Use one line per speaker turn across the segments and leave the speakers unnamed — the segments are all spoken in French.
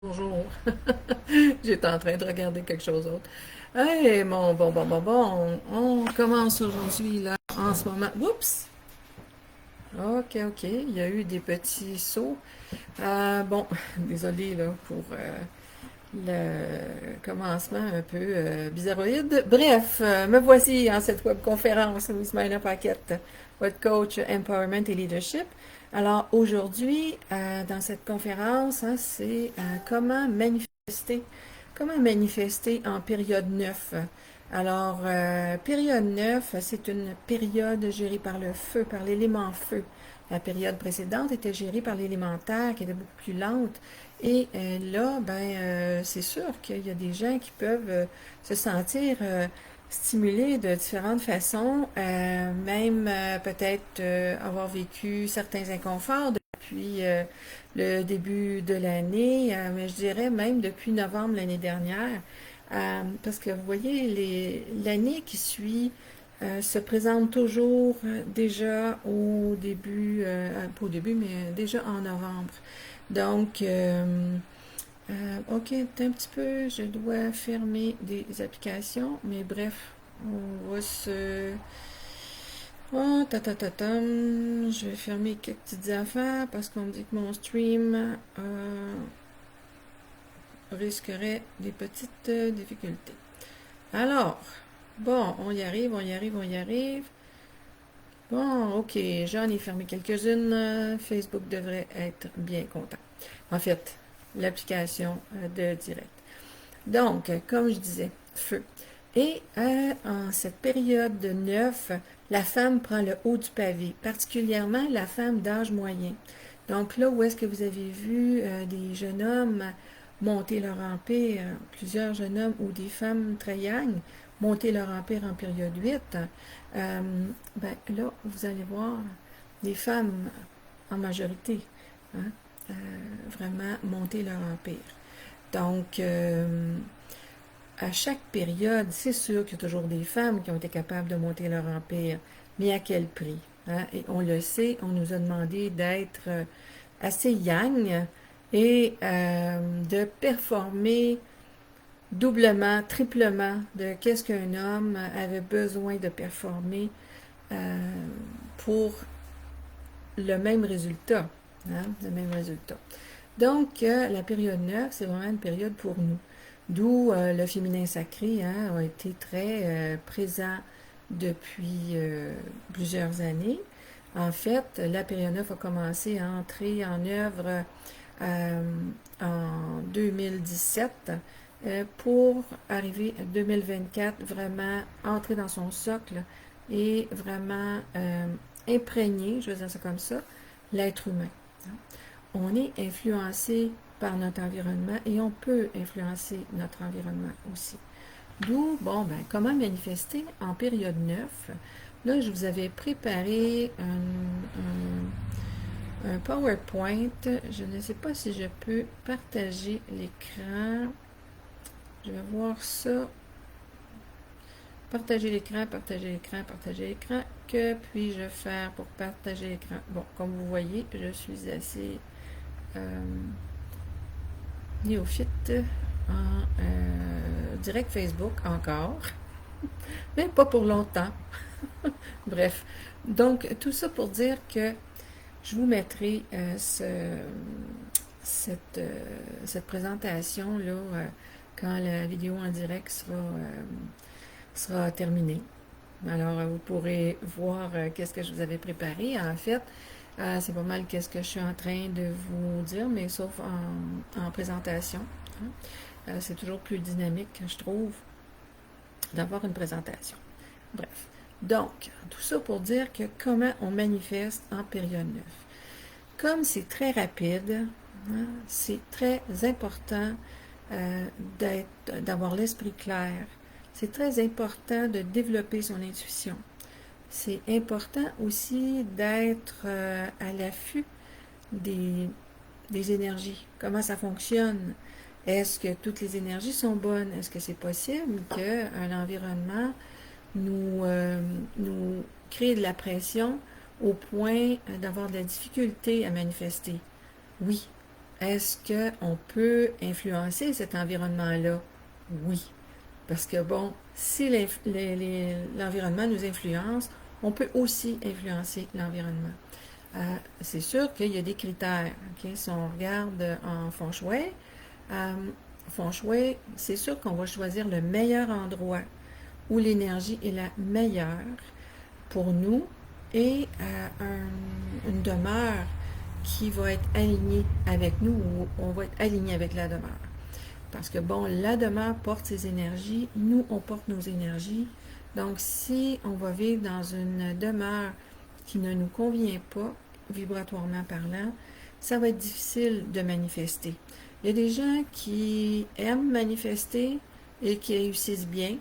Bonjour. J'étais en train de regarder quelque chose d'autre. Hey, bon. On commence aujourd'hui, là, en ce moment. Oups! Ok. Il y a eu des petits sauts. Bon, désolé, là, pour le commencement un peu bizarroïde. Bref, me voici en cette webconférence with Myna Paquette, votre coach Empowerment et Leadership. Alors aujourd'hui, dans cette conférence, hein, c'est comment manifester en période 9. Alors, période 9, c'est une période gérée par le feu, par l'élément feu. La période précédente était gérée par l'élémentaire, qui était beaucoup plus lente. Et là, c'est sûr qu'il y a des gens qui peuvent se sentir stimulés de différentes façons, même peut-être avoir vécu certains inconforts depuis le début de l'année, mais je dirais même depuis novembre l'année dernière, parce que vous voyez, l'année qui suit se présente toujours déjà au début, pas au début, mais déjà en novembre. Donc, ok, un petit peu, je dois fermer des applications, mais bref, on va se... Oh, je vais fermer quelques petites affaires parce qu'on me dit que mon stream risquerait des petites difficultés. Alors, bon, on y arrive. Bon, ok, j'en ai fermé quelques-unes. Facebook devrait être bien content. En fait, l'application de direct. Donc, comme je disais, feu. Et en cette période de neuf, la femme prend le haut du pavé, particulièrement la femme d'âge moyen. Donc là où est-ce que vous avez vu des jeunes hommes monter leur empire, plusieurs jeunes hommes ou des femmes très young monter leur empire en période 8, euh, là, vous allez voir des femmes en majorité, hein, euh, vraiment monter leur empire. Donc, à chaque période, c'est sûr qu'il y a toujours des femmes qui ont été capables de monter leur empire, mais à quel prix? Hein? Et on le sait, on nous a demandé d'être assez yang et de performer doublement, triplement de qu'est-ce qu'un homme avait besoin de performer euh, pour le même résultat. Hein? Le même résultat. Donc, la période 9, c'est vraiment une période pour nous. D'où le féminin sacré hein, a été très présent depuis plusieurs années. En fait, la période 9 a commencé à entrer en œuvre euh, en 2017 pour arriver à 2024, vraiment entrer dans son socle et vraiment imprégner, je vais dire ça comme ça, l'être humain. On est influencé par notre environnement et on peut influencer notre environnement aussi. D'où, bon, comment manifester en période 9. Là, je vous avais préparé un PowerPoint. Je ne sais pas si je peux partager l'écran. Je vais voir ça. Partager l'écran. Que puis-je faire pour partager l'écran? Bon, comme vous voyez, je suis assez euh, néophyte en direct Facebook encore, mais pas pour longtemps. Bref, donc tout ça pour dire que je vous mettrai cette présentation-là quand la vidéo en direct sera terminée. Alors, vous pourrez voir qu'est-ce que je vous avais préparé. En fait, c'est pas mal qu'est-ce que je suis en train de vous dire, mais sauf en présentation. Hein. C'est toujours plus dynamique, je trouve, d'avoir une présentation. Bref. Donc, tout ça pour dire que comment on manifeste en période 9. Comme c'est très rapide, hein, c'est très important d'avoir l'esprit clair. C'est très important de développer son intuition. C'est important aussi d'être à l'affût des, des énergies. Comment ça fonctionne? Est-ce que toutes les énergies sont bonnes? Est-ce que c'est possible qu'un environnement nous crée de la pression au point d'avoir de la difficulté à manifester? Oui. Est-ce qu'on peut influencer cet environnement-là? Oui. Parce que bon, si l'environnement nous influence, on peut aussi influencer l'environnement. C'est sûr qu'il y a des critères. Okay? Si on regarde en euh, feng shui, c'est sûr qu'on va choisir le meilleur endroit où l'énergie est la meilleure pour nous et une demeure qui va être alignée avec nous ou on va être aligné avec la demeure. Parce que bon, la demeure porte ses énergies, nous on porte nos énergies. Donc si on va vivre dans une demeure qui ne nous convient pas, vibratoirement parlant, ça va être difficile de manifester. Il y a des gens qui aiment manifester et qui réussissent bien.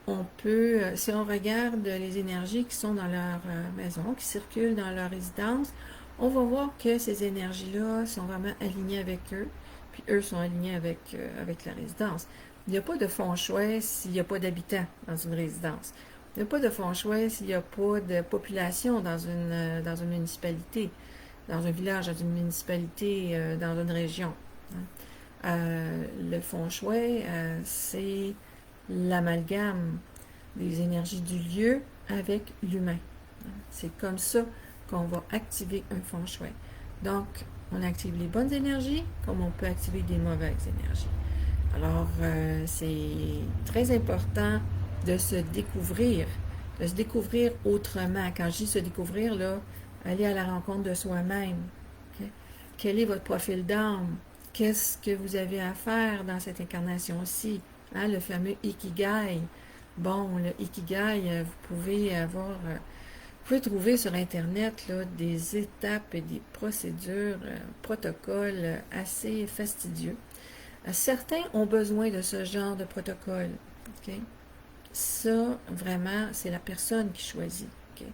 On peut, si on regarde les énergies qui sont dans leur maison, qui circulent dans leur résidence, on va voir que ces énergies-là sont vraiment alignées avec eux, puis eux sont alignés avec la résidence. Il n'y a pas de feng shui s'il n'y a pas d'habitants dans une résidence. Il n'y a pas de feng shui s'il n'y a pas de population dans une municipalité, dans un village, dans une municipalité, dans une région. Le feng shui, c'est l'amalgame des énergies du lieu avec l'humain. C'est comme ça qu'on va activer un feng shui. Donc, on active les bonnes énergies comme on peut activer des mauvaises énergies. Alors, c'est très important de se découvrir autrement. Quand je dis se découvrir, là, aller à la rencontre de soi-même. Okay? Quel est votre profil d'âme? Qu'est-ce que vous avez à faire dans cette incarnation-ci? Hein, le fameux Ikigai. Bon, le Ikigai, vous pouvez trouver sur Internet là, des étapes et des procédures, protocoles assez fastidieux. Certains ont besoin de ce genre de protocole. Okay? Ça, vraiment, c'est la personne qui choisit. Okay?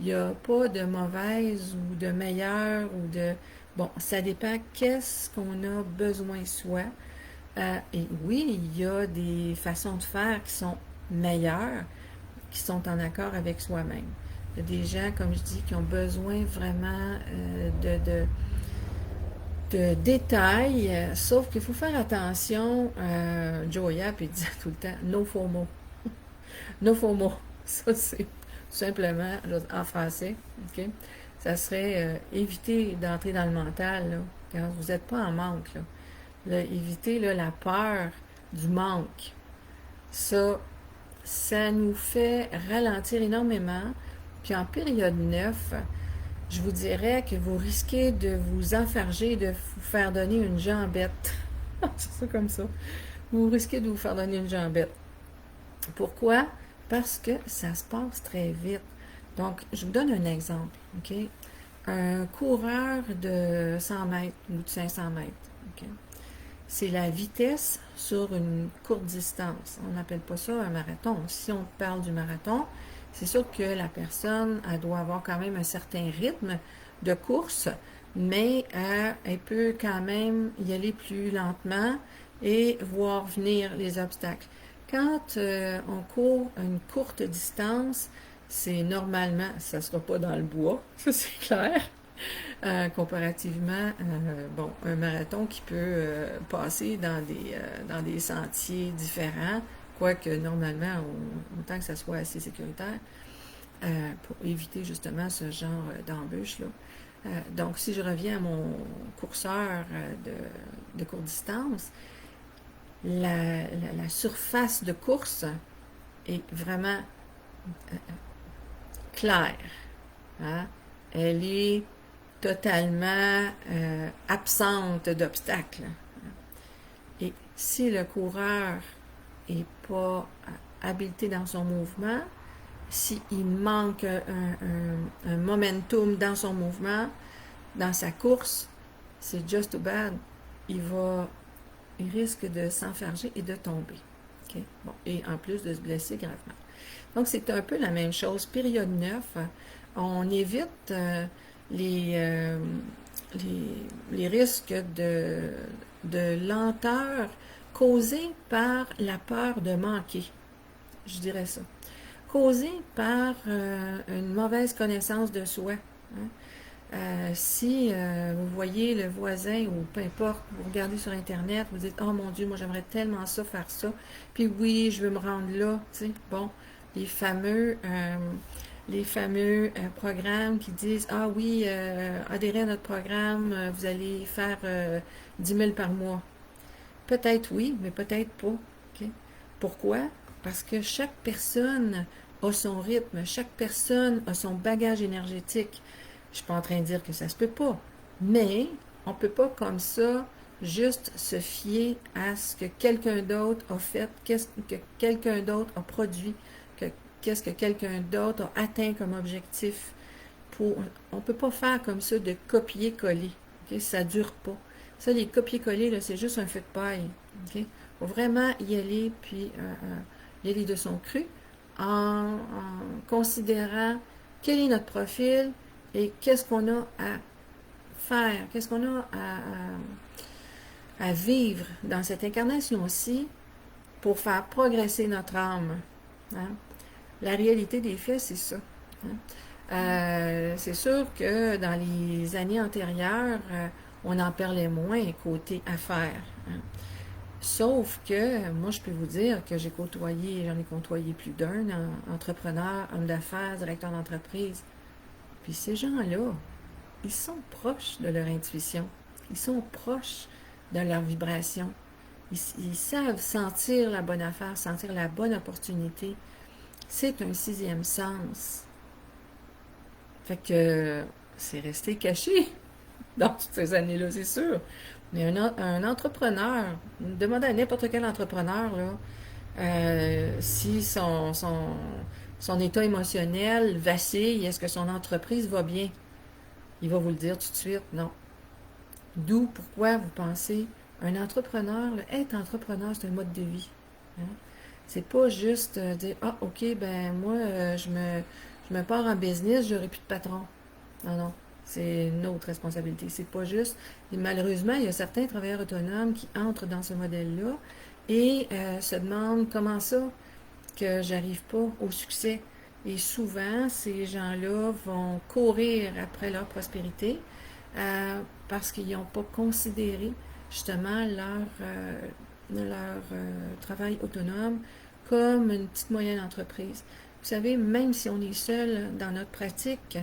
Il n'y a pas de mauvaise ou de meilleure ou de... Bon, ça dépend qu'est-ce qu'on a besoin soi. Et oui, il y a des façons de faire qui sont meilleures, qui sont en accord avec soi-même. Il y a des gens, comme je dis, qui ont besoin vraiment de détails, sauf qu'il faut faire attention. Joya, puis il disait tout le temps, no FOMO. No FOMO. Ça, c'est tout simplement, en français, ok? Ça serait éviter d'entrer dans le mental, là, quand vous n'êtes pas en manque, là. Là, éviter là, la peur du manque. Ça nous fait ralentir énormément. Puis en période 9, je vous dirais que vous risquez de vous enfarger, de vous faire donner une jambette. C'est ça comme ça. Vous risquez de vous faire donner une jambette. Pourquoi? Parce que ça se passe très vite. Donc, je vous donne un exemple. OK? Un coureur de 100 mètres ou de 500 mètres. OK? C'est la vitesse sur une courte distance. On n'appelle pas ça un marathon. Si on parle du marathon, c'est sûr que la personne, elle doit avoir quand même un certain rythme de course, mais elle peut quand même y aller plus lentement et voir venir les obstacles. Quand on court une courte distance, c'est normalement, ça ne sera pas dans le bois, ça c'est clair. Comparativement, bon, un marathon qui peut passer dans des sentiers différents, quoique normalement, autant que ça soit assez sécuritaire, pour éviter justement ce genre d'embûche-là. Donc, si je reviens à mon courseur de courte distance, la surface de course est vraiment claire. Hein? Elle est totalement absente d'obstacles. Et si le coureur n'est pas habilité dans son mouvement, s'il manque un momentum dans son mouvement, dans sa course, c'est just too bad. Il risque de s'enfarger et de tomber. Okay? Bon, et en plus de se blesser gravement. Donc, c'est un peu la même chose. Période 9, on évite les risques de lenteur causés par la peur de manquer. Je dirais ça. Causés par une mauvaise connaissance de soi. Hein? Si vous voyez le voisin ou peu importe, vous regardez sur Internet, vous dites, oh mon Dieu, moi j'aimerais tellement ça, faire ça, puis oui, je veux me rendre là, tu sais, bon, les fameux, euh, les fameux programmes qui disent, ah oui, adhérez à notre programme, vous allez faire 10 000 par mois. Peut-être oui, mais peut-être pas. OK? Pourquoi? Parce que chaque personne a son rythme, chaque personne a son bagage énergétique. Je ne suis pas en train de dire que ça se peut pas, mais on ne peut pas comme ça juste se fier à ce que quelqu'un d'autre a fait, qu'est-ce que quelqu'un d'autre a produit, qu'est-ce que quelqu'un d'autre a atteint comme objectif. On ne peut pas faire comme ça de copier-coller. Okay? Ça ne dure pas. Ça, les copier-coller, c'est juste un feu de paille. Il faut vraiment y aller, puis y aller de son cru, en considérant quel est notre profil et qu'est-ce qu'on a à faire, qu'est-ce qu'on a à vivre dans cette incarnation-ci pour faire progresser notre âme. Hein? La réalité des faits, c'est ça. Hein? C'est sûr que dans les années antérieures, on en parlait moins côté affaires. Hein. Sauf que, moi, je peux vous dire que j'en ai côtoyé plus d'un, entrepreneur, homme d'affaires, directeur d'entreprise. Puis ces gens-là, ils sont proches de leur intuition. Ils sont proches de leur vibration. Ils savent sentir la bonne affaire, sentir la bonne opportunité. C'est un sixième sens. Fait que c'est resté caché dans toutes ces années-là, c'est sûr. Mais un entrepreneur, demandez à n'importe quel entrepreneur, là, si son état émotionnel vacille, est-ce que son entreprise va bien? Il va vous le dire tout de suite, non. D'où pourquoi vous pensez, un entrepreneur, là, être entrepreneur, c'est un mode de vie. Hein? C'est pas juste dire, ah, ok, ben moi, je me pars en business, j'aurai plus de patron. Non, non. C'est une autre responsabilité. C'est pas juste. Et malheureusement, il y a certains travailleurs autonomes qui entrent dans ce modèle-là et se demandent comment ça que j'arrive pas au succès. Et souvent, ces gens-là vont courir après leur prospérité parce qu'ils n'ont pas considéré justement leur travail autonome comme une petite moyenne entreprise. Vous savez, même si on est seul dans notre pratique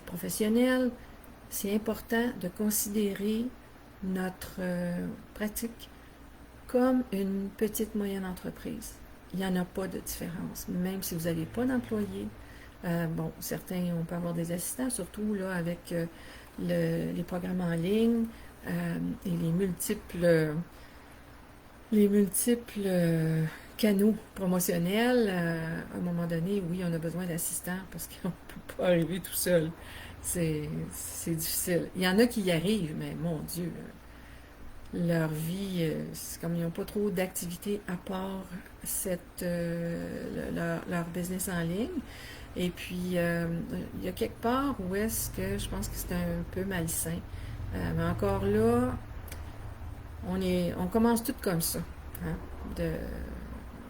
professionnelle, c'est important de considérer notre pratique comme une petite moyenne entreprise. Il n'y en a pas de différence. Même si vous n'avez pas d'employé, bon, certains, on peut avoir des assistants, surtout là avec les programmes en ligne et les multiples canaux promotionnels. À un moment donné, oui, on a besoin d'assistants parce qu'on ne peut pas arriver tout seul. C'est difficile. Il y en a qui y arrivent, mais mon Dieu, leur vie, c'est comme ils n'ont pas trop d'activités à part leur business en ligne. Et puis, il y a quelque part où est-ce que je pense que c'est un peu malsain. Mais encore là, on commence tout comme ça, hein, de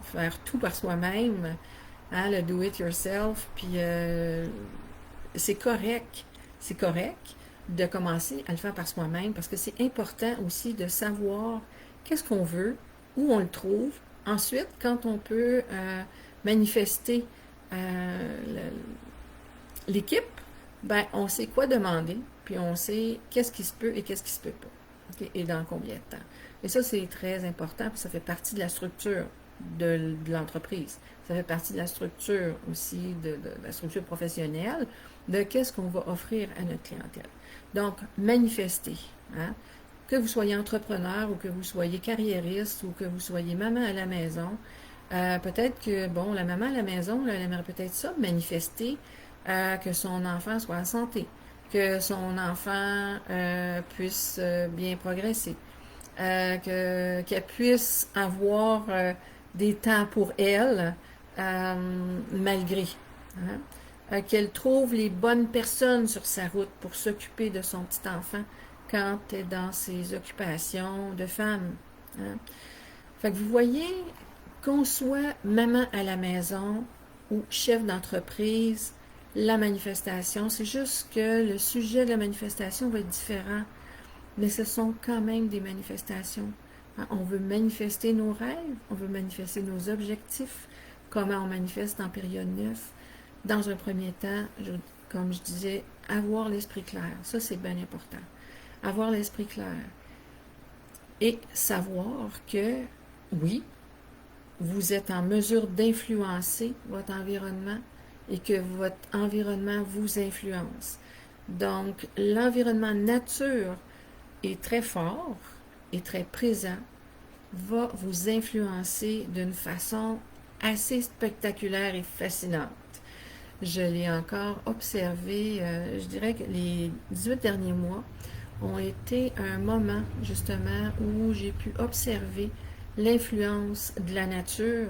faire tout par soi-même, hein, le do it yourself, puis c'est correct de commencer à le faire par soi-même parce que c'est important aussi de savoir qu'est-ce qu'on veut, où on le trouve. Ensuite, quand on peut manifester l'équipe, ben on sait quoi demander, puis on sait qu'est-ce qui se peut et qu'est-ce qui se peut pas. Okay? Et dans combien de temps. Et ça, c'est très important, puis ça fait partie de la structure de l'entreprise. Ça fait partie de la structure aussi, de la structure professionnelle, de qu'est-ce qu'on va offrir à notre clientèle. Donc, manifester. Hein? Que vous soyez entrepreneur ou que vous soyez carriériste ou que vous soyez maman à la maison, peut-être que, bon, la maman à la maison, là, elle aimerait peut-être ça, manifester que son enfant soit en santé, que son enfant puisse bien progresser, qu'elle puisse avoir des temps pour elle, malgré. Hein? Qu'elle trouve les bonnes personnes sur sa route pour s'occuper de son petit enfant quand elle est dans ses occupations de femme. Hein? Fait que vous voyez, qu'on soit maman à la maison ou chef d'entreprise, la manifestation. C'est juste que le sujet de la manifestation va être différent, mais ce sont quand même des manifestations. On veut manifester nos rêves, on veut manifester nos objectifs, comment on manifeste en période 9. Dans un premier temps, comme je disais, avoir l'esprit clair. Ça, c'est bien important. Avoir l'esprit clair. Et savoir que, oui, vous êtes en mesure d'influencer votre environnement et que votre environnement vous influence. Donc, l'environnement nature est très fort et très présent, va vous influencer d'une façon assez spectaculaire et fascinante. Je l'ai encore observé, je dirais que les 18 derniers mois ont été un moment justement où j'ai pu observer l'influence de la nature,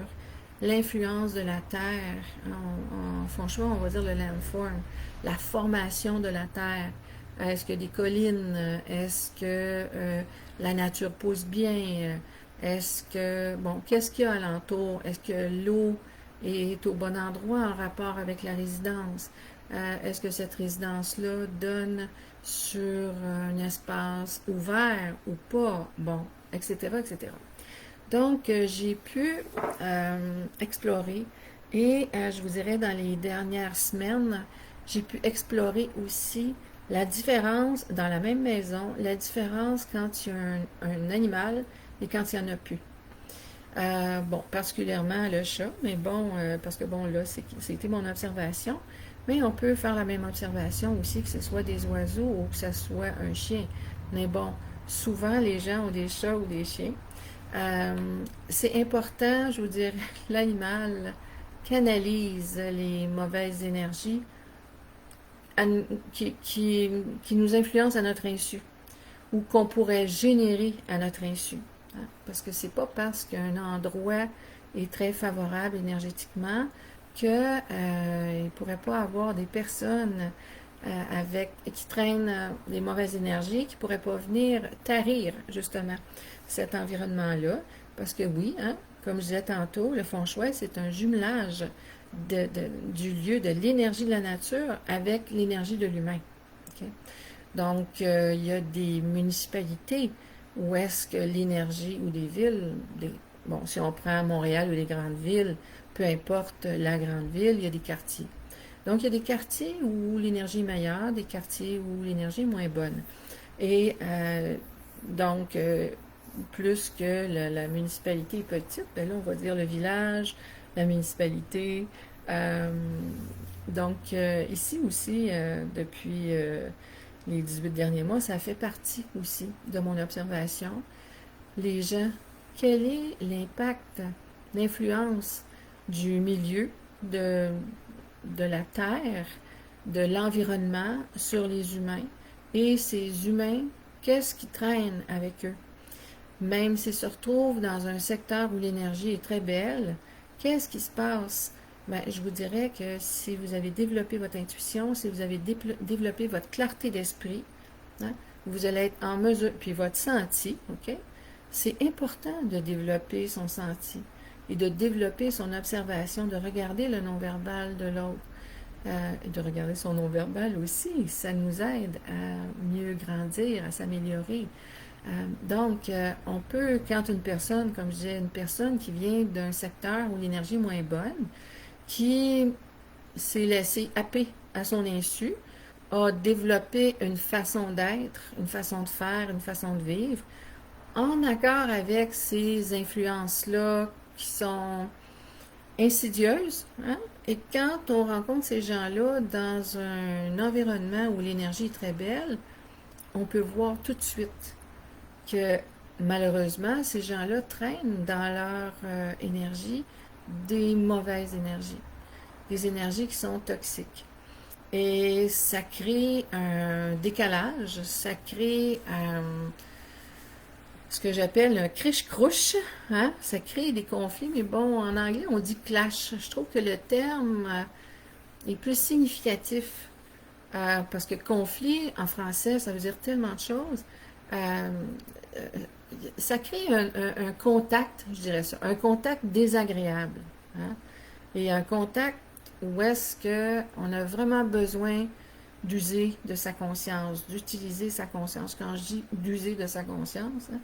l'influence de la terre, en franchement on va dire le landform, la formation de la terre. Est-ce que des collines, est-ce que la nature pousse bien, est-ce que, bon, qu'est-ce qu'il y a alentour, est-ce que l'eau est au bon endroit en rapport avec la résidence, est-ce que cette résidence-là donne sur un espace ouvert ou pas, bon, etc., etc. Donc, j'ai pu explorer et je vous dirais dans les dernières semaines, j'ai pu explorer aussi la différence dans la même maison, la différence quand il y a un animal et quand il n'y en a plus. Bon, particulièrement le chat, mais bon, parce que bon, là, c'était mon observation. Mais on peut faire la même observation aussi, que ce soit des oiseaux ou que ce soit un chien. Mais bon, souvent, les gens ont des chats ou des chiens. Euh, c'est important, je vous dirais, l'animal canalise les mauvaises énergies à, qui nous influencent à notre insu ou qu'on pourrait générer à notre insu. Hein. Parce que c'est pas parce qu'un endroit est très favorable énergétiquement qu'il ne pourrait pas avoir des personnes qui traînent des mauvaises énergies qui ne pourraient pas venir tarir justement cet environnement-là. Parce que oui, hein, comme je disais tantôt, le feng shui, c'est un jumelage du lieu, de l'énergie de la nature avec l'énergie de l'humain. Okay? Donc, il y a des municipalités où est-ce que l'énergie, ou des villes, bon, si on prend Montréal ou les grandes villes, peu importe la grande ville, il y a des quartiers. Donc, il y a des quartiers où l'énergie est meilleure, des quartiers où l'énergie est moins bonne. Et donc, plus que la municipalité est petite, ben là, on va dire le village, la municipalité. Euh, donc, ici aussi, depuis les 18 derniers mois, ça fait partie aussi de mon observation. Les gens, quel est l'impact, l'influence du milieu, de la terre, de l'environnement sur les humains? Et ces humains, qu'est-ce qui traîne avec eux? Même s'ils se retrouvent dans un secteur où l'énergie est très belle, qu'est-ce qui se passe? Ben, je vous dirais que si vous avez développé votre intuition, si vous avez développé votre clarté d'esprit, hein, vous allez être en mesure, puis votre senti, ok? C'est important de développer son senti et de développer son observation, de regarder le non-verbal de l'autre, de regarder son non-verbal aussi. Ça nous aide à mieux grandir, à s'améliorer. Donc, on peut, quand une personne, comme je disais, une personne qui vient d'un secteur où l'énergie est moins bonne, qui s'est laissé happer à son insu, a développé une façon d'être, une façon de faire, une façon de vivre, en accord avec ces influences-là qui sont insidieuses. Hein? Et quand on rencontre ces gens-là dans un environnement où l'énergie est très belle, on peut voir tout de suite que malheureusement, ces gens-là traînent dans leur énergie des mauvaises énergies, des énergies qui sont toxiques. Et ça crée un décalage, ça crée ce que j'appelle un criche-crouche, hein? Ça crée des conflits, mais bon, en anglais, on dit clash. Je trouve que le terme est plus significatif, parce que conflit, en français, ça veut dire tellement de choses. Euh, euh, Ça crée un contact, je dirais ça, un contact désagréable, hein? Et un contact où est-ce qu'on a vraiment besoin d'user de sa conscience, d'utiliser sa conscience. Quand je dis d'user de sa conscience, hein,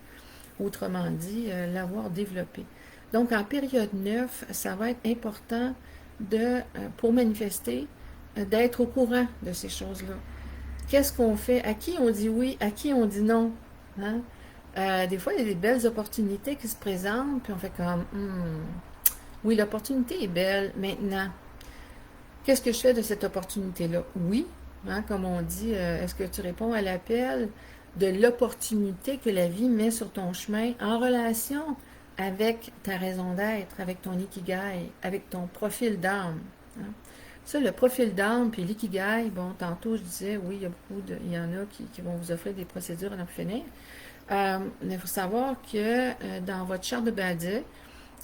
autrement dit, l'avoir développé. Donc, en période 9, ça va être important pour manifester, d'être au courant de ces choses-là. Qu'est-ce qu'on fait? À qui on dit oui? À qui on dit non? Hein? Des fois, il y a des belles opportunités qui se présentent, puis on fait comme, oui, l'opportunité est belle. Maintenant, qu'est-ce que je fais de cette opportunité-là? Oui, hein, comme on dit, est-ce que tu réponds à l'appel de l'opportunité que la vie met sur ton chemin en relation avec ta raison d'être, avec ton ikigai, avec ton profil d'âme? Hein? Ça, le profil d'âme puis l'ikigai, bon, tantôt je disais, oui, il y en a qui vont vous offrir des procédures à en finir. Mais il faut savoir que dans votre charte de Badi,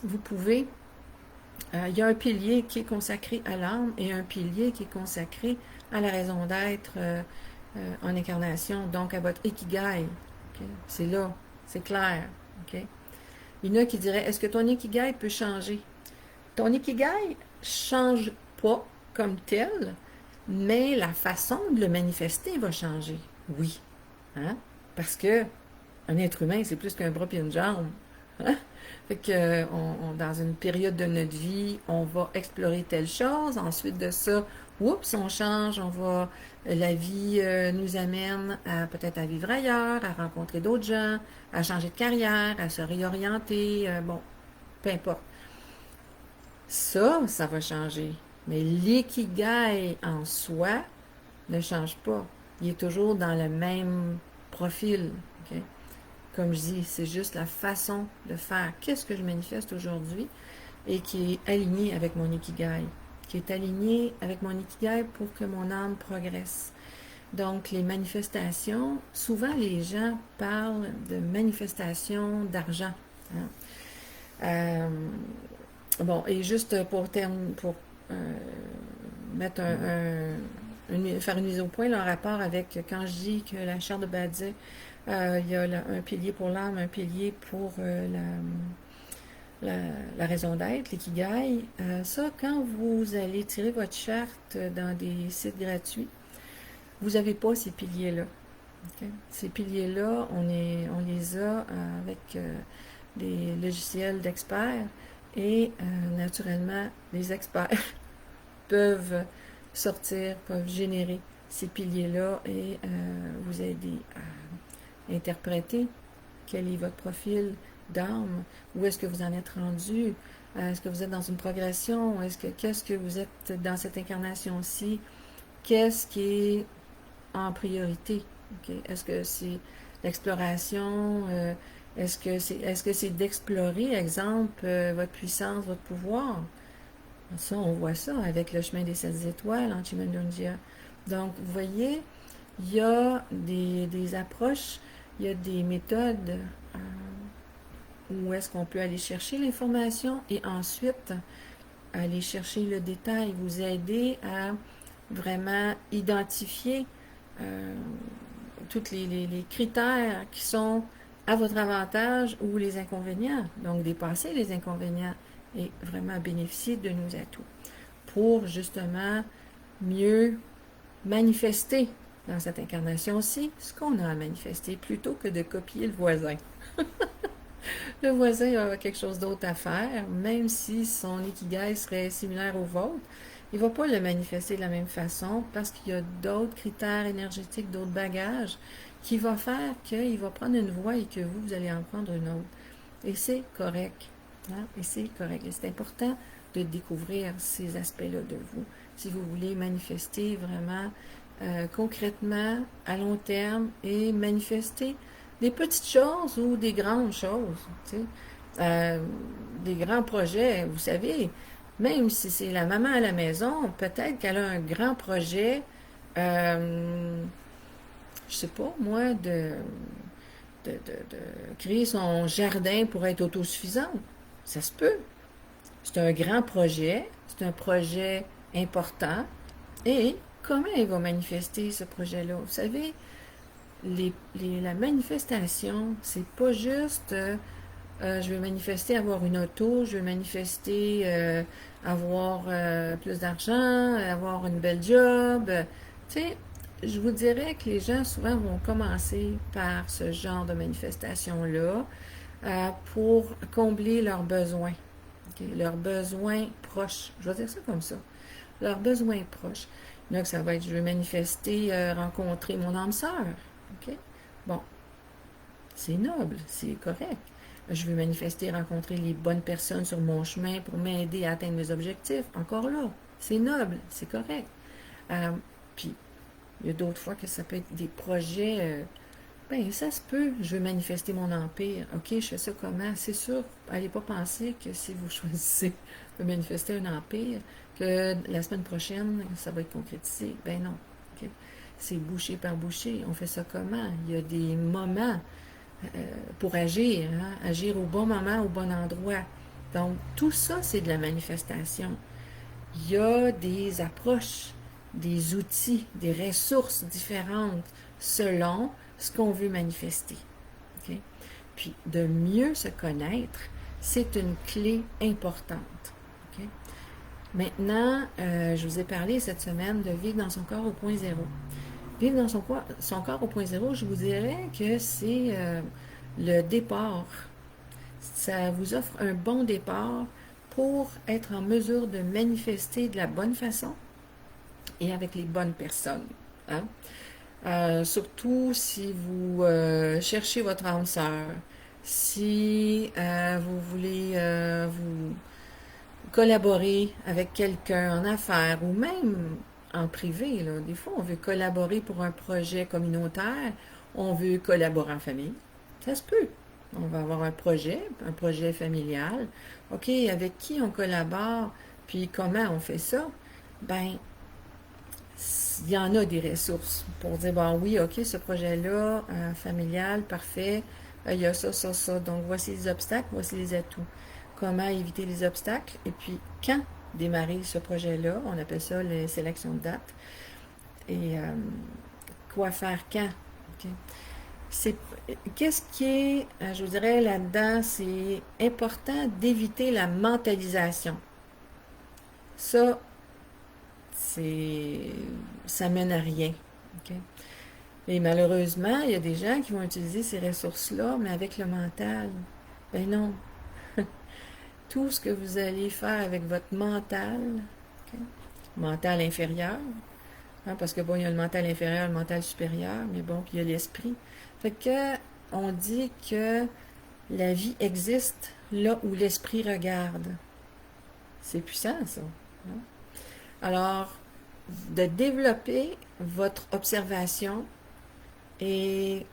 vous pouvez il y a un pilier qui est consacré à l'âme et un pilier qui est consacré à la raison d'être en incarnation, donc à votre ikigai. Okay? C'est là, c'est clair. Okay? Il y en a qui diraient, est-ce que ton ikigai peut changer? Ton ikigai change pas comme tel, mais la façon de le manifester va changer. Oui. Hein? Parce que un être humain, c'est plus qu'un bras et une jambe. Hein? Fait que dans une période de notre vie, on va explorer telle chose. Ensuite de ça, oups, on change, la vie nous amène à peut-être à vivre ailleurs, à rencontrer d'autres gens, à changer de carrière, à se réorienter, bon, peu importe. Ça va changer. Mais l'ikigai en soi ne change pas. Il est toujours dans le même profil. Okay? Comme je dis, c'est juste la façon de faire. Qu'est-ce que je manifeste aujourd'hui et qui est aligné avec mon ikigai, qui est aligné avec mon ikigai pour que mon âme progresse. Donc, les manifestations, souvent les gens parlent de manifestations d'argent. Hein? Bon, et juste pour mettre faire une mise au point, le rapport avec quand je dis que la charte de Badi, il y a un pilier pour l'âme, un pilier pour la raison d'être, l'ikigai. Ça, quand vous allez tirer votre charte dans des sites gratuits, vous n'avez pas ces piliers-là. Okay? Ces piliers-là, on les a avec des logiciels d'experts et naturellement, les experts peuvent peuvent générer ces piliers-là et vous aider à interpréter quel est votre profil d'âme, où est-ce que vous en êtes rendu, est-ce que vous êtes dans une progression, qu'est-ce que vous êtes dans cette incarnation-ci, qu'est-ce qui est en priorité, okay? Est-ce que c'est l'exploration, est-ce que c'est d'explorer, exemple, votre puissance, votre pouvoir? Ça, on voit ça avec le chemin des 7 étoiles en Chimandungia. Donc, vous voyez, il y a des approches, il y a des méthodes où est-ce qu'on peut aller chercher l'information et ensuite aller chercher le détail, vous aider à vraiment identifier tous les critères qui sont à votre avantage ou les inconvénients. Donc, dépasser les inconvénients et vraiment bénéficier de nos atouts pour justement mieux manifester dans cette incarnation-ci ce qu'on a à manifester plutôt que de copier le voisin. Le voisin a quelque chose d'autre à faire, même si son ikigai serait similaire au vôtre, il ne va pas le manifester de la même façon parce qu'il y a d'autres critères énergétiques, d'autres bagages qui vont faire qu'il va prendre une voie et que vous allez en prendre une autre. Et c'est correct. Hein? Et c'est correct. Et c'est important de découvrir ces aspects-là de vous si vous voulez manifester vraiment concrètement à long terme et manifester des petites choses ou des grandes choses. Tu sais. Des grands projets, vous savez, même si c'est la maman à la maison, peut-être qu'elle a un grand projet, je sais pas, moi, de créer son jardin pour être autosuffisante. Ça se peut. C'est un grand projet, c'est un projet important. Et comment elle va manifester ce projet-là? Vous savez, la manifestation, c'est pas juste Je veux manifester avoir une auto, je veux manifester avoir plus d'argent, avoir une belle job. Tu sais, je vous dirais que les gens souvent vont commencer par ce genre de manifestation-là pour combler leurs besoins, ok? Leurs besoins proches. Je vais dire ça comme ça. Leurs besoins proches. Donc, ça va être, je veux manifester, rencontrer mon âme sœur. Ok? Bon, c'est noble, c'est correct. Je veux manifester, rencontrer les bonnes personnes sur mon chemin pour m'aider à atteindre mes objectifs. Encore là, c'est noble, c'est correct. Euh, Puis, il y a d'autres fois que ça peut être des projets. Ben, ça se peut. Je veux manifester mon empire. OK, je fais ça comment? C'est sûr, allez pas penser que si vous choisissez de manifester un empire, que la semaine prochaine, ça va être concrétisé. Ben non. OK? C'est bouchée par bouchée. On fait ça comment? Il y a des moments pour agir, hein? Agir au bon moment, au bon endroit. Donc, tout ça, c'est de la manifestation. Il y a des approches, des outils, des ressources différentes selon ce qu'on veut manifester. Okay? Puis, de mieux se connaître, c'est une clé importante. Okay? Maintenant, je vous ai parlé cette semaine de vivre dans son corps au point zéro. Vivre dans son corps au point zéro, je vous dirais que c'est le départ. Ça vous offre un bon départ pour être en mesure de manifester de la bonne façon et avec les bonnes personnes. Hein? Surtout si vous cherchez votre âme sœur, si vous voulez vous collaborer avec quelqu'un en affaires ou même en privé. Là. Des fois, on veut collaborer pour un projet communautaire, on veut collaborer en famille. Ça se peut. On va avoir un projet familial. OK, avec qui on collabore, puis comment on fait ça? Ben, il y en a des ressources pour dire, bon oui, OK, ce projet-là, familial, parfait, il y a ça, ça, ça. Donc, voici les obstacles, voici les atouts. Comment éviter les obstacles et puis quand démarrer ce projet-là. On appelle ça les sélections de date. Et quoi faire quand. Okay? C'est, qu'est-ce qui est, je vous dirais là-dedans, c'est important d'éviter la mentalisation. Ça, c'est, ça mène à rien. Okay? Et malheureusement, il y a des gens qui vont utiliser ces ressources-là, mais avec le mental. Ben non. Tout ce que vous allez faire avec votre mental, okay? Mental inférieur, hein, parce que bon, il y a le mental inférieur, le mental supérieur, mais bon, puis il y a l'esprit. Fait que on dit que la vie existe là où l'esprit regarde. C'est puissant, ça. Hein? Alors, de développer votre observation et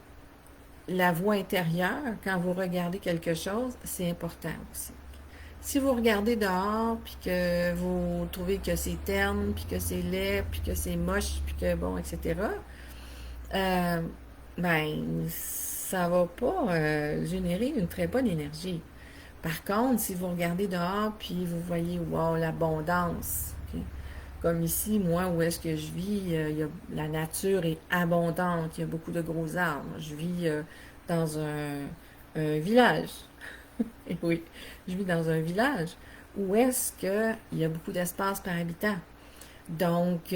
la voix intérieure quand vous regardez quelque chose, c'est important aussi. Si vous regardez dehors, puis que vous trouvez que c'est terne, puis que c'est laid, puis que c'est moche, puis que bon, etc., euh, ben, ça va pas générer une très bonne énergie. Par contre, si vous regardez dehors, puis vous voyez, wow, l'abondance, ok? Comme ici, moi, où est-ce que je vis, la nature est abondante, il y a beaucoup de gros arbres. Je vis dans un village. Et oui, je vis dans un village où est-ce qu'il y a beaucoup d'espace par habitant. Donc,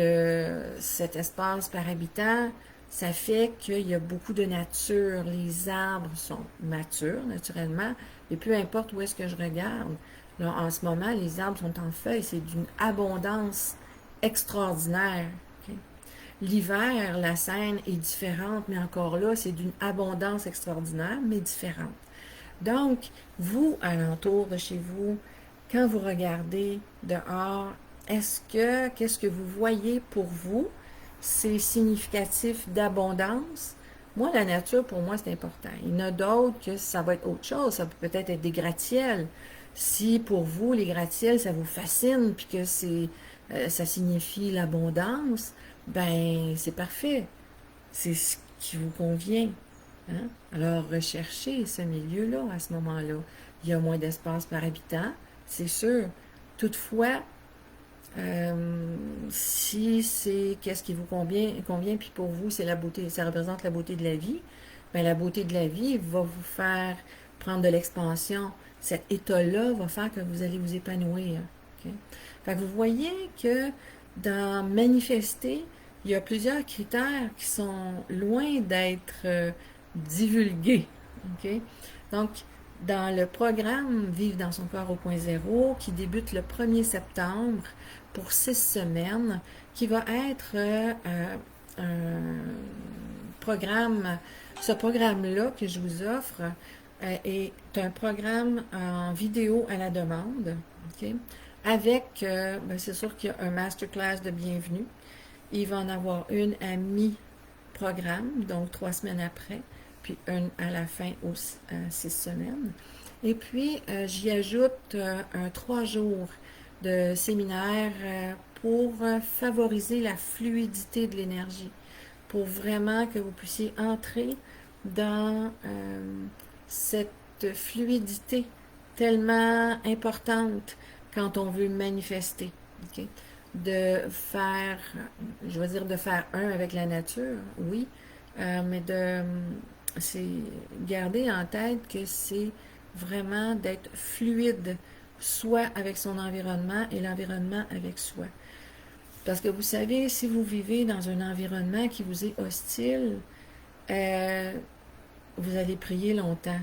cet espace par habitant, ça fait qu'il y a beaucoup de nature. Les arbres sont matures, naturellement, et peu importe où est-ce que je regarde, là, en ce moment, les arbres sont en feuilles. C'est d'une abondance extraordinaire. Okay? L'hiver, la scène est différente, mais encore là, c'est d'une abondance extraordinaire, mais différente. Donc, vous, alentour de chez vous, quand vous regardez dehors, qu'est-ce que vous voyez pour vous? C'est significatif d'abondance? Moi, la nature, pour moi, c'est important. Il y en a d'autres que ça va être autre chose. Ça peut peut-être être des gratte-ciels. Si pour vous, les gratte-ciels, ça vous fascine, puis que ça signifie l'abondance, ben, c'est parfait. C'est ce qui vous convient. Hein? Alors, recherchez ce milieu-là à ce moment-là. Il y a moins d'espace par habitant, c'est sûr. Toutefois, si c'est qu'est-ce qui vous convient, puis pour vous, c'est la beauté, ça représente la beauté de la vie, bien, la beauté de la vie va vous faire prendre de l'expansion. Cet état-là va faire que vous allez vous épanouir. OK? Fait que vous voyez que dans manifester, il y a plusieurs critères qui sont loin d'être divulgués. OK? Donc, dans le programme Vivre dans son corps au point zéro, qui débute le 1er septembre pour 6 semaines, qui va être un programme, ce programme-là que je vous offre est un programme en vidéo à la demande, OK? Avec, ben c'est sûr qu'il y a un masterclass de bienvenue. Il va en avoir une à mi-programme, donc 3 semaines après, puis une à la fin aux 6 semaines. Et puis, j'y ajoute un 3 jours de séminaire pour favoriser la fluidité de l'énergie, pour vraiment que vous puissiez entrer dans cette fluidité tellement importante quand on veut manifester. Okay? De faire, je veux dire de faire un avec la nature, oui, mais c'est garder en tête que c'est vraiment d'être fluide, soit avec son environnement et l'environnement avec soi. Parce que vous savez, si vous vivez dans un environnement qui vous est hostile, vous allez prier longtemps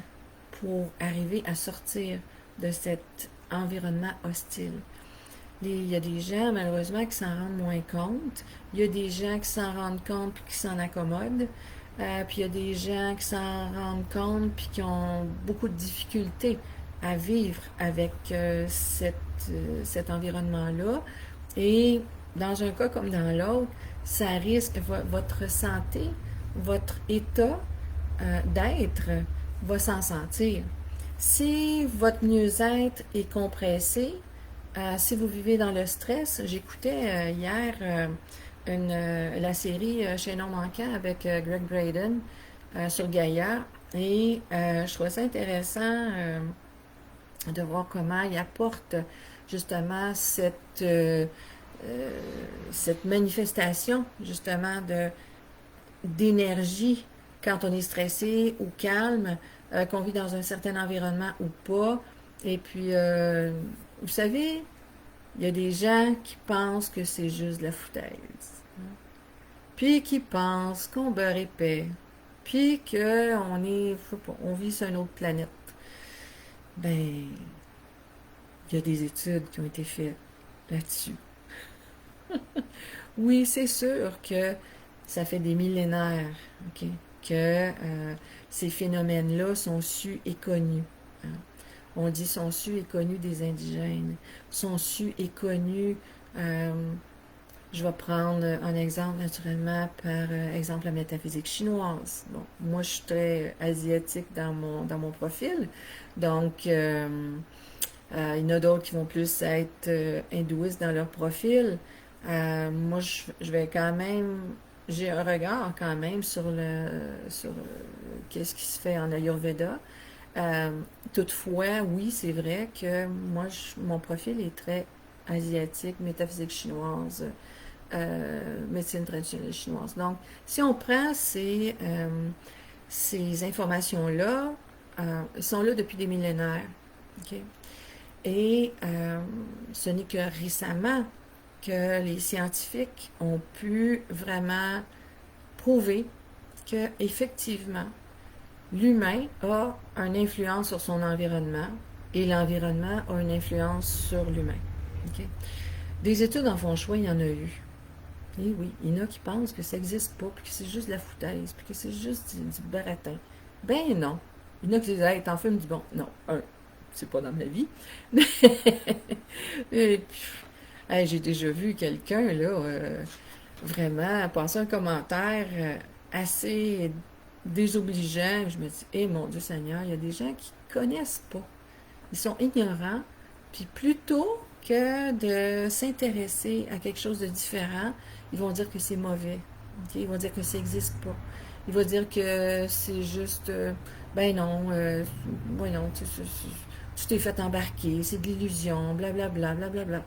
pour arriver à sortir de cet environnement hostile. Il y a des gens, malheureusement, qui s'en rendent moins compte. Il y a des gens qui s'en rendent compte et qui s'en accommodent. Puis il y a des gens qui s'en rendent compte puis qui ont beaucoup de difficultés à vivre avec cet environnement-là. Et dans un cas comme dans l'autre, ça risque votre santé, votre état d'être va s'en sentir. Si votre mieux-être est compressé, si vous vivez dans le stress, j'écoutais hier la série Chez non manquant avec Greg Braden sur Gaïa et je trouvais ça intéressant de voir comment il apporte justement cette manifestation justement d'énergie quand on est stressé ou calme, qu'on vit dans un certain environnement ou pas. Et puis, vous savez, il y a des gens qui pensent que c'est juste de la foutaise. Puis qui pensent qu'on beurre épais. Puis qu'on est, je sais pas, on vit sur une autre planète. Ben, il y a des études qui ont été faites là-dessus. Oui, c'est sûr que ça fait des millénaires, OK, que ces phénomènes-là sont sus et connus. Hein. On dit sont sus et connus des indigènes, sont sus et connus. Je vais prendre un exemple naturellement par exemple la métaphysique chinoise. Bon, moi je suis très asiatique dans mon profil, donc il y en a d'autres qui vont plus être hindouistes dans leur profil. Moi je vais quand même, j'ai un regard quand même sur qu'est-ce qui se fait en Ayurveda. Toutefois, oui, c'est vrai que moi, mon profil est très asiatique, métaphysique chinoise, médecine traditionnelle chinoise. Donc, si on prend ces informations-là, elles sont là depuis des millénaires. Okay? Et ce n'est que récemment que les scientifiques ont pu vraiment prouver que effectivement l'humain a une influence sur son environnement et l'environnement a une influence sur l'humain. Okay? Des études en font choix, il y en a eu. Et oui, il y en a qui pensent que ça n'existe pas, puis que c'est juste de la foutaise, puis que c'est juste du baratin. Ben non. Il y en a qui disent, hey, t'en fumes du bon. Non, c'est pas dans ma vie. Et puis, hey, j'ai déjà vu quelqu'un, là, vraiment passer un commentaire assez désobligeant. Je me dis, eh mon Dieu Seigneur, il y a des gens qui connaissent pas. Ils sont ignorants, puis plutôt que de s'intéresser à quelque chose de différent, ils vont dire que c'est mauvais. Okay? Ils vont dire que ça n'existe pas. Ils vont dire que c'est juste, ben non, ouais non, tu t'es fait embarquer, c'est de l'illusion, blablabla, blablabla.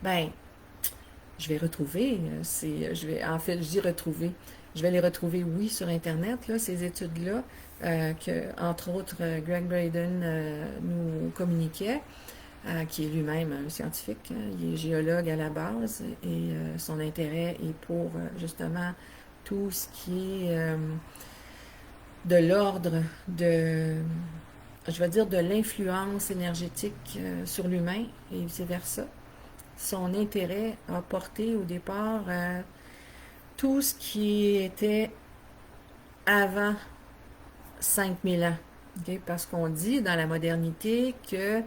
Ben, je vais retrouver, en fait, je dis retrouver. Je vais les retrouver, oui, sur Internet, là, ces études-là, que, entre autres, Greg Braden nous communiquait, qui est lui-même un scientifique, hein, il est géologue à la base, et son intérêt est pour, justement, tout ce qui est de l'ordre de, je vais dire, de l'influence énergétique sur l'humain et vice-versa. Son intérêt a porté au départ tout ce qui était avant 5000 ans. Okay? Parce qu'on dit dans la modernité que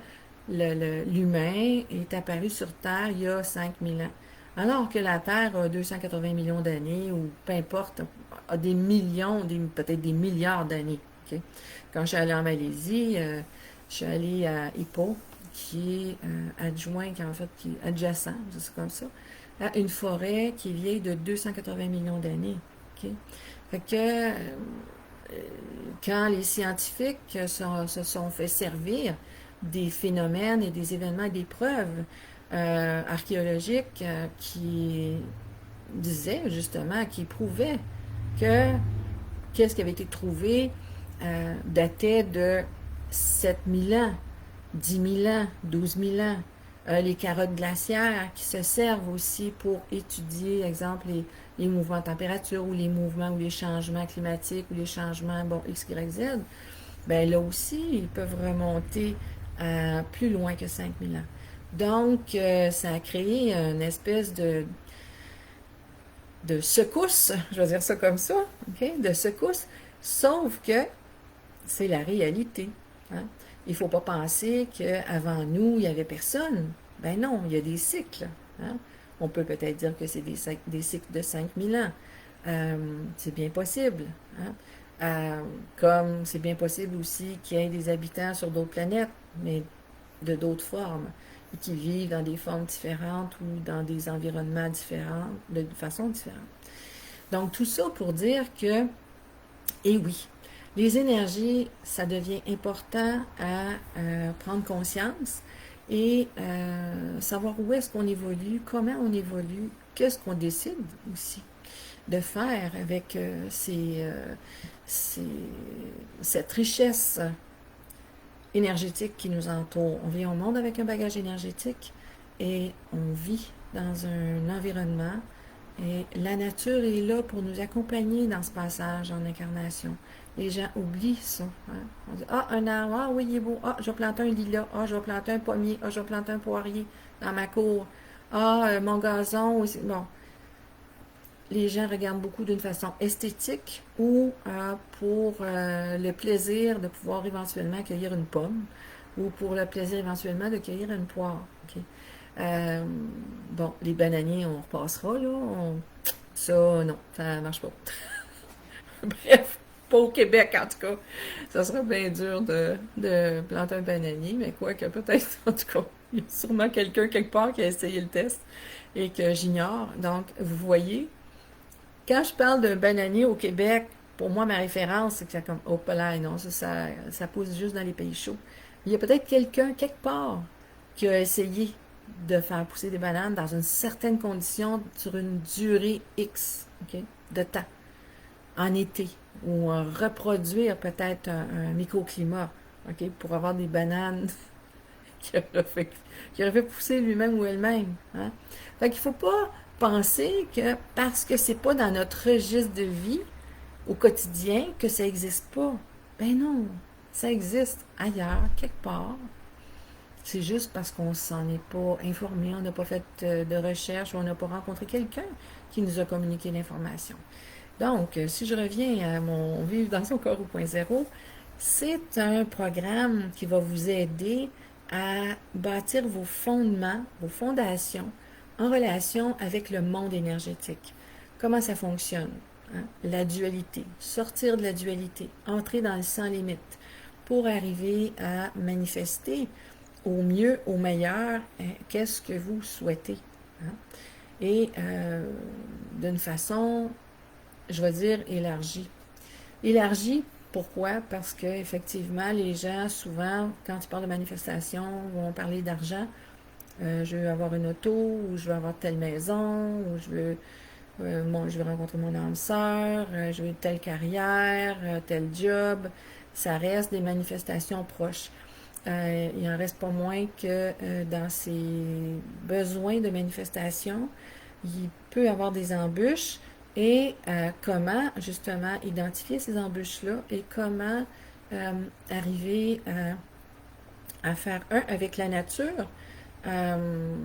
l'humain est apparu sur Terre il y a 5000 ans. Alors que la Terre a 280 millions d'années, ou peu importe, a des millions, peut-être des milliards d'années. Okay? Quand je suis allée en Malaisie, je suis allée à Ipoh, qui est adjoint, qui est adjacent, c'est comme ça, à une forêt qui est vieille de 280 millions d'années. Okay? Fait que quand les scientifiques se sont fait servir des phénomènes et des événements et des preuves archéologiques qui disaient justement, qui prouvaient que qu'est-ce qui avait été trouvé datait de 7000 ans, 10 000 ans, 12 000 ans. Les carottes glaciaires qui se servent aussi pour étudier, exemple, les mouvements de température ou les mouvements ou les changements climatiques ou les changements, bon, X, Y, Z, ben là aussi, ils peuvent remonter à plus loin que 5000 ans. Donc, ça a créé une espèce de secousse, je vais dire ça comme ça, okay? De secousse, sauf que c'est la réalité. Hein? Il ne faut pas penser qu'avant nous, il n'y avait personne. Ben non, il y a des cycles. Hein? On peut peut-être dire que c'est des cycles de 5000 ans. C'est bien possible. Hein? Comme c'est bien possible aussi qu'il y ait des habitants sur d'autres planètes, mais de d'autres formes, et qui vivent dans des formes différentes ou dans des environnements différents, de façon différente. Donc tout ça pour dire que, et oui, les énergies, ça devient important à prendre conscience et savoir où est-ce qu'on évolue, comment on évolue, qu'est-ce qu'on décide aussi de faire avec cette richesse énergétique qui nous entoure. On vient au monde avec un bagage énergétique et on vit dans un environnement et la nature est là pour nous accompagner dans ce passage en incarnation. Les gens oublient ça. Hein? On dit, ah, un arbre, ah oui, il est beau. Ah, je vais planter un lilas. Ah, je vais planter un pommier. Ah, je vais planter un poirier dans ma cour. Ah, mon gazon aussi. Bon, les gens regardent beaucoup d'une façon esthétique ou pour le plaisir de pouvoir éventuellement cueillir une pomme ou pour le plaisir éventuellement de cueillir une poire. Okay? Bon, les bananiers, on repassera, là. Ça, non, ça marche pas. Bref, pas au Québec, en tout cas. Ça serait bien dur de planter un bananier, mais quoi que peut-être, en tout cas, il y a sûrement quelqu'un quelque part qui a essayé le test et que j'ignore. Donc, vous voyez, quand je parle d'un bananier au Québec, pour moi, ma référence, c'est que c'est comme, oh, là, non, ça pousse juste dans les pays chauds. Il y a peut-être quelqu'un, quelque part, qui a essayé de faire pousser des bananes dans une certaine condition sur une durée X, okay, de temps, en été, ou reproduire peut-être un microclimat, okay, pour avoir des bananes qui aurait fait pousser lui-même ou elle-même. Hein? Fait qu'il ne faut pas penser que parce que c'est pas dans notre registre de vie au quotidien que ça n'existe pas. Ben non, ça existe ailleurs, quelque part. C'est juste parce qu'on ne s'en est pas informé, on n'a pas fait de recherche, ou on n'a pas rencontré quelqu'un qui nous a communiqué l'information. Donc, si je reviens à mon Vivre dans son corps au point zéro, c'est un programme qui va vous aider à bâtir vos fondements, vos fondations en relation avec le monde énergétique. Comment ça fonctionne? Hein? La dualité, sortir de la dualité, entrer dans le sans limite pour arriver à manifester au mieux, au meilleur, qu'est-ce que vous souhaitez. Hein? Et d'une façon, je vais dire, élargie. Élargie, pourquoi? Parce que effectivement, les gens, souvent, quand ils parlent de manifestation, vont parler d'argent. Je veux avoir une auto, ou je veux avoir telle maison, ou je veux Bon, je veux rencontrer mon âme sœur, je veux telle carrière, tel job. Ça reste des manifestations proches. Il en reste pas moins que dans ces besoins de manifestation, il peut y avoir des embûches et comment justement identifier ces embûches-là et comment euh, arriver à faire un avec la nature. Euh,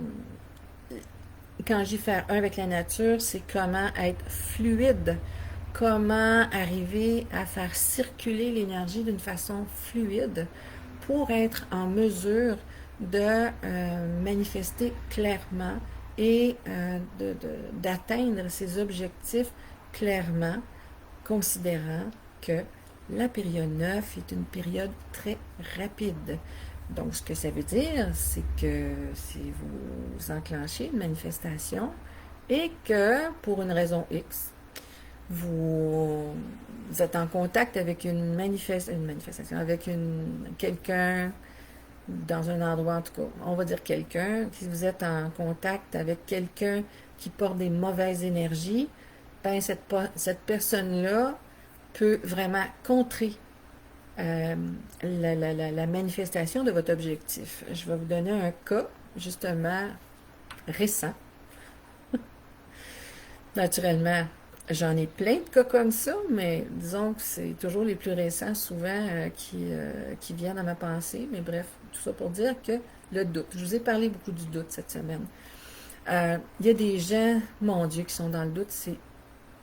Quand j'y faire un avec la nature, c'est comment être fluide, comment arriver à faire circuler l'énergie d'une façon fluide pour être en mesure de manifester clairement et d'atteindre ses objectifs clairement, considérant que la période 9 est une période très rapide. Donc, ce que ça veut dire, c'est que si vous enclenchez une manifestation et que, pour une raison X, vous êtes en contact avec une manifestation, avec quelqu'un dans un endroit, en tout cas, on va dire quelqu'un, si vous êtes en contact avec quelqu'un qui porte des mauvaises énergies, ben cette personne-là peut vraiment contrer euh, la manifestation de votre objectif. Je vais vous donner un cas, justement, récent. Naturellement, j'en ai plein de cas comme ça, mais disons que c'est toujours les plus récents, souvent, qui viennent à ma pensée. Mais bref, tout ça pour dire que le doute. Je vous ai parlé beaucoup du doute cette semaine. Il y a des gens, mon Dieu, qui sont dans le doute. C'est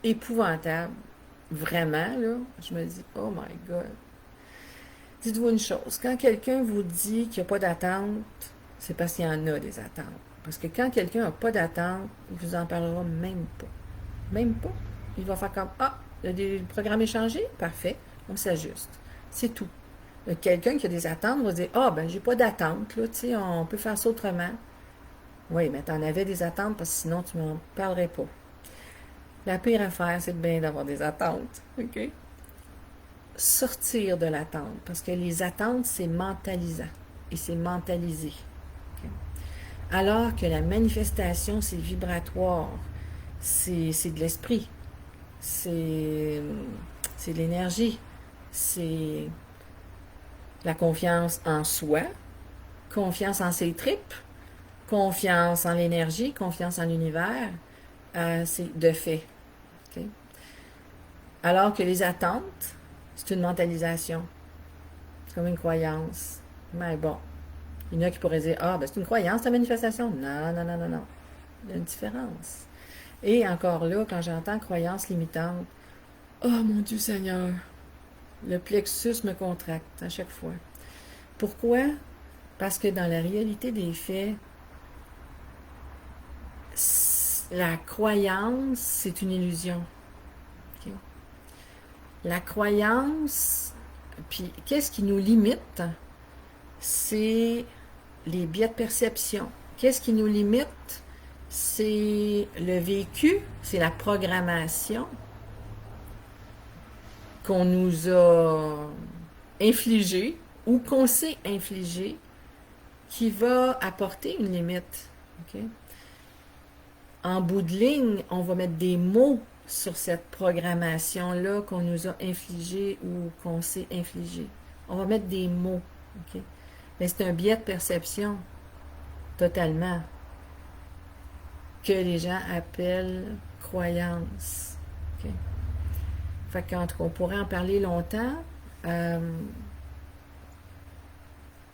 épouvantable. Vraiment, là. Je me dis, oh my God. Dites-vous une chose, quand quelqu'un vous dit qu'il n'y a pas d'attente, c'est parce qu'il y en a des attentes. Parce que quand quelqu'un n'a pas d'attente, il ne vous en parlera même pas. Même pas. Il va faire comme, ah, le programme est changé? Parfait, on s'ajuste. C'est tout. Quelqu'un qui a des attentes va dire, ah, ben, j'ai pas d'attente, là, tu sais, on peut faire ça autrement. Oui, mais tu en avais des attentes parce que sinon, tu ne m'en parlerais pas. La pire affaire, c'est bien d'avoir des attentes. OK? Sortir de l'attente, parce que les attentes, c'est mentalisant et c'est mentalisé. Okay? Alors que la manifestation, c'est vibratoire, c'est de l'esprit, c'est de l'énergie, c'est la confiance en soi, confiance en ses tripes, confiance en l'énergie, confiance en l'univers, c'est de fait. Okay? Alors que les attentes, c'est une mentalisation. C'est comme une croyance. Mais bon, il y en a qui pourraient dire, ah, ben c'est une croyance, ta manifestation. Non, non, non, non, non. Il y a une différence. Et encore là, quand j'entends croyance limitante, oh mon Dieu Seigneur, le plexus me contracte à chaque fois. Pourquoi? Parce que dans la réalité des faits, la croyance, c'est une illusion. Okay? La croyance, puis qu'est-ce qui nous limite? C'est les biais de perception. Qu'est-ce qui nous limite? C'est le vécu, c'est la programmation qu'on nous a infligée ou qu'on s'est infligée qui va apporter une limite. Okay? En bout de ligne, on va mettre des mots sur cette programmation-là qu'on nous a infligée ou qu'on s'est infligée. On va mettre des mots. Okay? Mais c'est un biais de perception, totalement, que les gens appellent croyance. Okay? Fait qu'en tout cas, on pourrait en parler longtemps.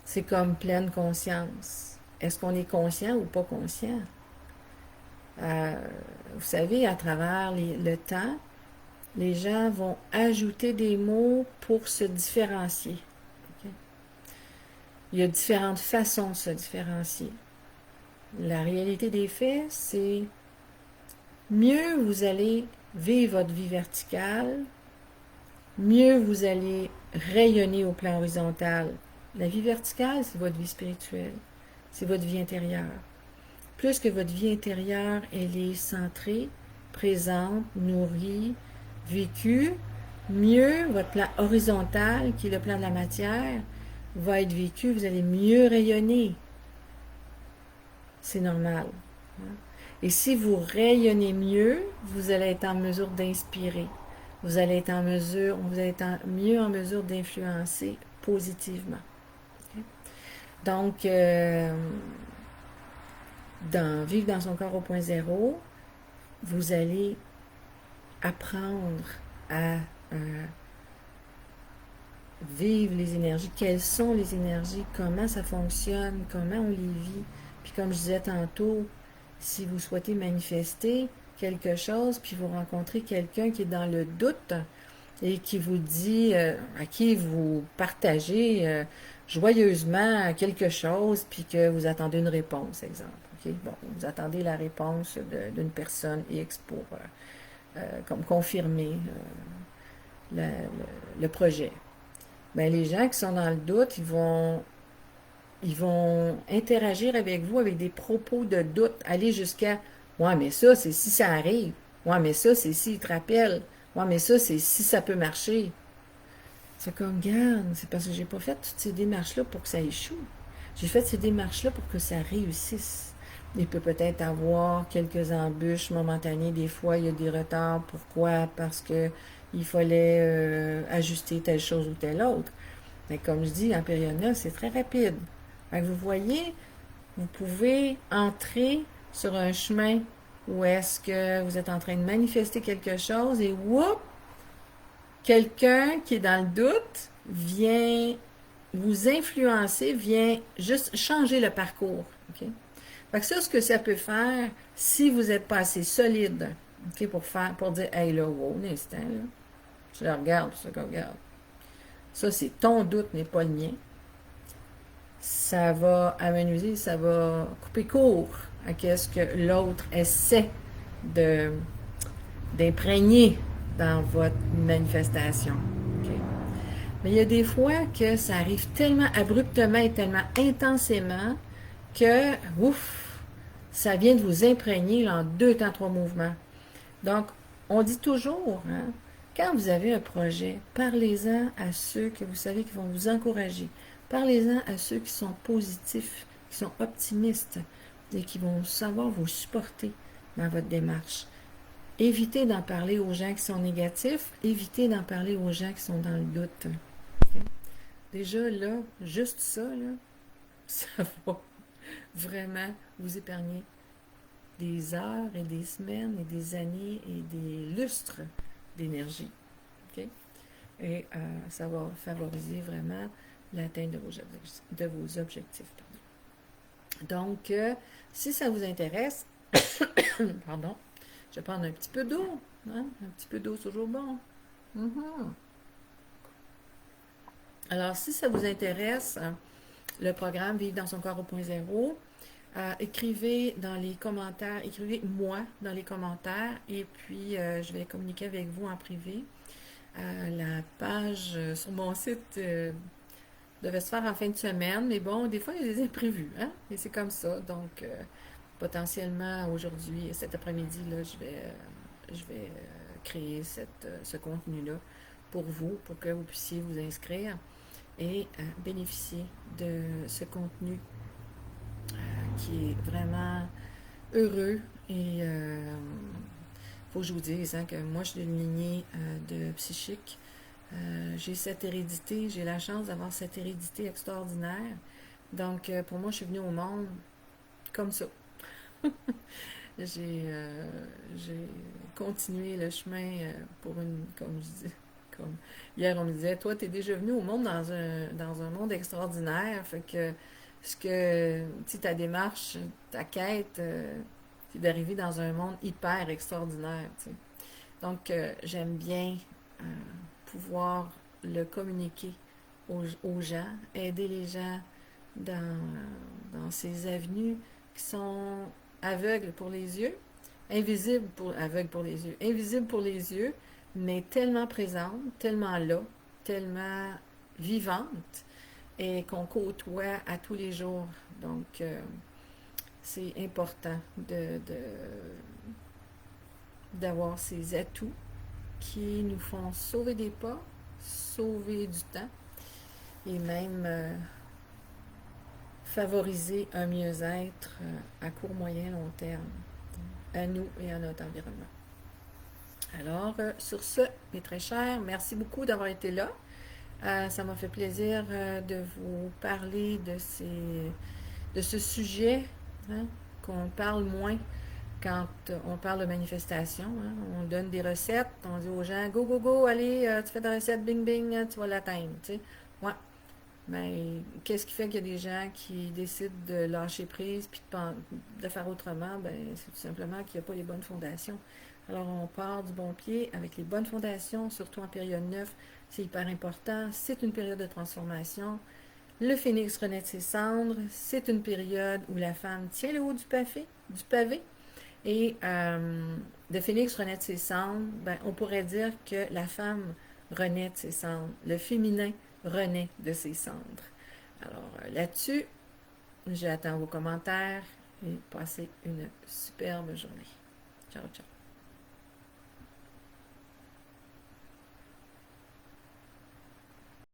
C'est comme pleine conscience. Est-ce qu'on est conscient ou pas conscient? Vous savez, à travers le temps, les gens vont ajouter des mots pour se différencier. Okay? Il y a différentes façons de se différencier. La réalité des faits, c'est mieux vous allez vivre votre vie verticale, mieux vous allez rayonner au plan horizontal. La vie verticale, c'est votre vie spirituelle, c'est votre vie intérieure. Plus que votre vie intérieure, elle est centrée, présente, nourrie, vécue, mieux votre plan horizontal, qui est le plan de la matière, va être vécu, vous allez mieux rayonner. C'est normal. Et si vous rayonnez mieux, vous allez être en mesure d'inspirer. Vous allez être en mesure, vous allez être mieux en mesure d'influencer positivement. Okay? Donc, dans Vivre dans son corps au point zéro, vous allez apprendre à vivre les énergies, quelles sont les énergies, comment ça fonctionne, comment on les vit. Puis comme je disais tantôt, si vous souhaitez manifester quelque chose, puis vous rencontrez quelqu'un qui est dans le doute et qui vous dit, à qui vous partagez joyeusement quelque chose, puis que vous attendez une réponse, exemple. Okay? Bon, vous attendez la réponse d'une personne X pour comme confirmer le projet. Bien, les gens qui sont dans le doute, ils vont interagir avec vous avec des propos de doute, aller jusqu'à ouais, mais ça, c'est si ça arrive. Ouais, mais ça, c'est si il te rappelle. Ouais, mais ça, c'est si ça peut marcher. C'est comme, garde, c'est parce que j'ai pas fait toutes ces démarches-là pour que ça échoue. J'ai fait ces démarches-là pour que ça réussisse. Il peut peut-être avoir quelques embûches momentanées. Des fois, il y a des retards. Pourquoi? Parce que il fallait ajuster telle chose ou telle autre. Mais comme je dis, en période 9, c'est très rapide. Vous voyez, vous pouvez entrer sur un chemin où est-ce que vous êtes en train de manifester quelque chose et whoop, quelqu'un qui est dans le doute vient vous influencer, vient juste changer le parcours. Okay? Fait que ça, ce que ça peut faire, si vous n'êtes pas assez solide, okay, pour dire, hey là, wow, un instant, là, je le regarde, ça qu'on regarde. Ça, c'est ton doute, n'est pas le mien. Ça va amenuiser, ça va couper court à ce que l'autre essaie de d'imprégner dans votre manifestation. Okay? Mais il y a des fois que ça arrive tellement abruptement et tellement intensément que, ouf, ça vient de vous imprégner en 2 temps, 3 mouvements. Donc, on dit toujours, hein, quand vous avez un projet, parlez-en à ceux que vous savez qui vont vous encourager. Parlez-en à ceux qui sont positifs, qui sont optimistes et qui vont savoir vous supporter dans votre démarche. Évitez d'en parler aux gens qui sont négatifs. Évitez d'en parler aux gens qui sont dans le doute. Okay? Déjà, là, juste ça, là, ça va vraiment vous épargner des heures et des semaines et des années et des lustres d'énergie. Okay? Et ça va favoriser vraiment l'atteinte de vos objectifs. Donc, si ça vous intéresse, pardon, je vais prendre un petit peu d'eau. Hein? Un petit peu d'eau, c'est toujours bon. Mm-hmm. Alors, si ça vous intéresse, le programme Vivre dans son corps au point zéro, écrivez dans les commentaires, écrivez moi dans les commentaires et puis je vais communiquer avec vous en privé. La page sur mon site devait se faire en fin de semaine, mais bon, des fois il y a des imprévus, hein? Et c'est comme ça. Donc, potentiellement aujourd'hui, cet après-midi, là, je vais créer ce contenu-là pour vous, pour que vous puissiez vous inscrire et bénéficier de ce contenu qui est vraiment heureux et faut que je vous dise hein, que moi je suis d'une lignée de psychique. J'ai cette hérédité, j'ai la chance d'avoir cette hérédité extraordinaire. Donc pour moi je suis venue au monde comme ça. j'ai continué le chemin pour une, comme je dis, comme hier on me disait, toi tu es déjà venu au monde dans un monde extraordinaire, fait que ce que, tu sais, ta démarche, ta quête, c'est d'arriver dans un monde hyper extraordinaire, tu sais. Donc, j'aime bien euh, pouvoir le communiquer aux gens, aider les gens dans ces avenues qui sont aveugles pour les yeux, aveugles pour les yeux, invisibles pour les yeux, mais tellement présentes, tellement là, tellement vivantes, et qu'on côtoie à tous les jours. Donc, c'est important d'avoir ces atouts qui nous font sauver des pas, sauver du temps et même favoriser un mieux-être à court, moyen, long terme. à nous et à notre environnement. Alors, sur ce, mes très chers, merci beaucoup d'avoir été là. Ça m'a fait plaisir de vous parler de ce sujet, hein, qu'on parle moins quand on parle de manifestation. Hein. On donne des recettes, on dit aux gens, go, go, go, allez, tu fais ta recette, bing, bing, tu vas l'atteindre. Tu sais. Ouais. Mais qu'est-ce qui fait qu'il y a des gens qui décident de lâcher prise puis de faire autrement? Ben, c'est tout simplement qu'il n'y a pas les bonnes fondations. Alors, on part du bon pied avec les bonnes fondations, surtout en période 9. C'est hyper important. C'est une période de transformation. Le phénix renaît de ses cendres. C'est une période où la femme tient le haut du pavé. Et le phénix renaît de ses cendres, ben, on pourrait dire que la femme renaît de ses cendres. Le féminin renaît de ses cendres. Alors là-dessus, j'attends vos commentaires et passez une superbe journée. Ciao, ciao.